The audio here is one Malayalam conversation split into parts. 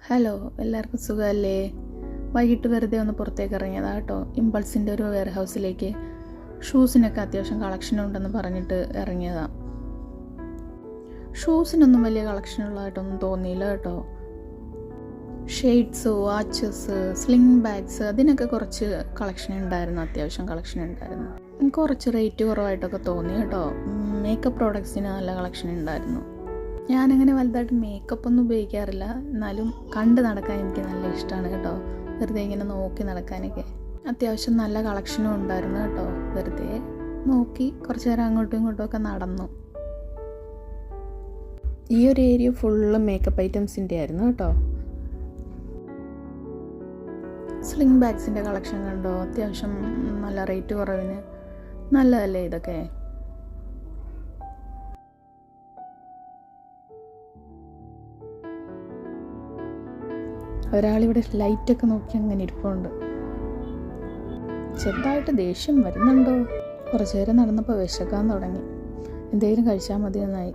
ഹലോ, എല്ലാവർക്കും സുഖമല്ലേ? വൈകിട്ട് വെറുതെ ഒന്ന് പുറത്തേക്ക് ഇറങ്ങിയതാണ് കേട്ടോ. ഇമ്പൾസിൻ്റെ ഒരു വെയർ ഹൗസിലേക്ക് ഷൂസിനൊക്കെ അത്യാവശ്യം കളക്ഷൻ ഉണ്ടെന്ന് പറഞ്ഞിട്ട് ഇറങ്ങിയതാണ്. ഷൂസിനൊന്നും വലിയ കളക്ഷൻ ഉള്ളതായിട്ടൊന്നും തോന്നിയില്ല കേട്ടോ. ഷെയ്ഡ്സ്, വാച്ചസ്, സ്ലിംഗ് ബാഗ്സ് അതിനൊക്കെ കുറച്ച് കളക്ഷൻ ഉണ്ടായിരുന്നു, അത്യാവശ്യം കളക്ഷൻ ഉണ്ടായിരുന്നു. കുറച്ച് റേറ്റ് കുറവായിട്ടൊക്കെ തോന്നി കേട്ടോ. മേക്കപ്പ് പ്രോഡക്ട്സിന് നല്ല കളക്ഷൻ ഉണ്ടായിരുന്നു. ഞാനങ്ങനെ വലുതായിട്ട് മേക്കപ്പ് ഒന്നും ഉപയോഗിക്കാറില്ല, എന്നാലും കണ്ട് നടക്കാൻ എനിക്ക് നല്ല ഇഷ്ടമാണ് കേട്ടോ. വെറുതെ ഇങ്ങനെ നോക്കി നടക്കാനൊക്കെ അത്യാവശ്യം നല്ല കളക്ഷനും ഉണ്ടായിരുന്നു കേട്ടോ. വെറുതെ നോക്കി കുറച്ച് നേരം അങ്ങോട്ടും ഇങ്ങോട്ടും ഒക്കെ നടന്നു. ഈ ഒരു ഏരിയ ഫുള്ള് മേക്കപ്പ് ഐറ്റംസിൻ്റെ ആയിരുന്നു കേട്ടോ. സ്ലിംഗ് ബാഗ്സിൻ്റെ കളക്ഷൻ കണ്ടോ? അത്യാവശ്യം നല്ല റേറ്റ് കുറവിന് നല്ലതല്ലേ ഇതൊക്കെ. ഒരാളിവിടെ ലൈറ്റൊക്കെ നോക്കി അങ്ങനെ ഇരിപ്പുണ്ട്. ചെറുതായിട്ട് ദേഷ്യം വരുന്നുണ്ടോ? കുറച്ച് നേരം നടന്നപ്പോൾ വിശക്കാൻ തുടങ്ങി. എന്തെങ്കിലും കഴിച്ചാൽ മതി എന്നായി.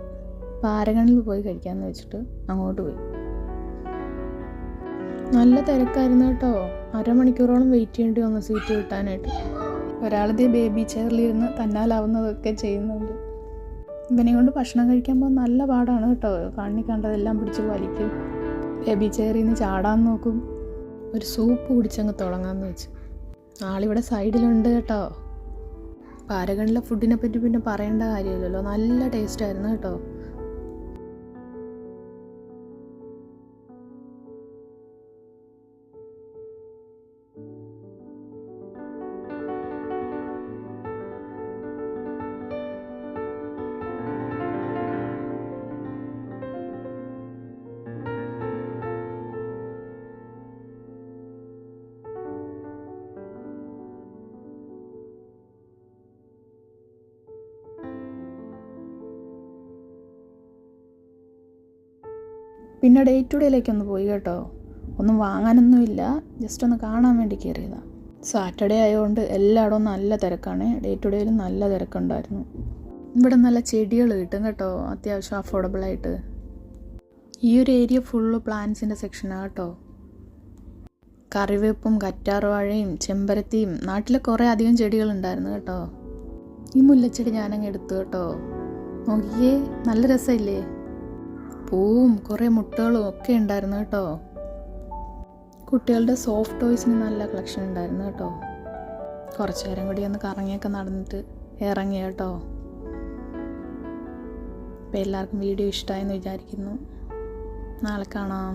പാരഗണിൽ പോയി കഴിക്കാമെന്ന് വെച്ചിട്ട് അങ്ങോട്ട് പോയി. നല്ല തിരക്കായിരുന്നു കേട്ടോ. അരമണിക്കൂറോളം വെയിറ്റ് ചെയ്യേണ്ടി വന്നു സീറ്റ് കിട്ടാനായിട്ട്. ഒരാളിതേ ബേബി ചെയറിലിരുന്ന് തന്നാലാവുന്നതൊക്കെ ചെയ്യുന്നുണ്ട്. ഇവനെ കൊണ്ട് ഭക്ഷണം കഴിക്കാൻ പോകാൻ നല്ല പാടാണ് കേട്ടോ. കണ്ണി കണ്ടതെല്ലാം പിടിച്ച് വലിക്കും. ബേബി ചെയറിൽ നിന്ന് ചാടാൻ നോക്കും. ഒരു സൂപ്പ് കുടിച്ചങ്ങ് തുടങ്ങാമെന്ന് വെച്ച്. ആളിവിടെ സൈഡിലുണ്ട് കേട്ടോ. പാരഗണിലെ ഫുഡിനെ പറ്റി പിന്നെ പറയേണ്ട കാര്യമില്ലല്ലോ, നല്ല ടേസ്റ്റായിരുന്നു കേട്ടോ. പിന്നെ ഡേ ടു ഡേയിലേക്കൊന്ന് പോയി കേട്ടോ. ഒന്നും വാങ്ങാനൊന്നുമില്ല, ജസ്റ്റ് ഒന്ന് കാണാൻ വേണ്ടി കയറിയതാണ്. സാറ്റർഡേ ആയതുകൊണ്ട് എല്ലായിടവും നല്ല തിരക്കാണ്. ഡേ ടു ഡേയിലും നല്ല തിരക്കുണ്ടായിരുന്നു. ഇവിടെ നല്ല ചെടികൾ കിട്ടും കേട്ടോ, അത്യാവശ്യം അഫോർഡബിളായിട്ട്. ഈ ഒരു ഏരിയ ഫുള്ള് പ്ലാന്റ്സിൻ്റെ സെക്ഷനാണ് കേട്ടോ. കറിവേപ്പും കറ്റാർവാഴയും ചെമ്പരത്തിയും നാട്ടിലെ കുറേ അധികം ചെടികളുണ്ടായിരുന്നു കേട്ടോ. ഈ മുല്ലച്ചെടി ഞാനങ്ങ് എടുത്തു കേട്ടോ. നോക്കിയേ, നല്ല രസമില്ലേ? പൂവും കുറേ മുട്ടകളും ഒക്കെ ഉണ്ടായിരുന്നു കേട്ടോ. കുട്ടികളുടെ സോഫ്റ്റ് ടോയ്സിന് നല്ല കളക്ഷൻ ഉണ്ടായിരുന്നു കേട്ടോ. കുറച്ച് നേരം കൂടി ഒന്ന് കറങ്ങിയൊക്കെ നടന്നിട്ട് ഇറങ്ങി കേട്ടോ. അപ്പോൾ എല്ലാവർക്കും വീഡിയോ ഇഷ്ടമായെന്ന് വിചാരിക്കുന്നു. നാളെ കാണാം.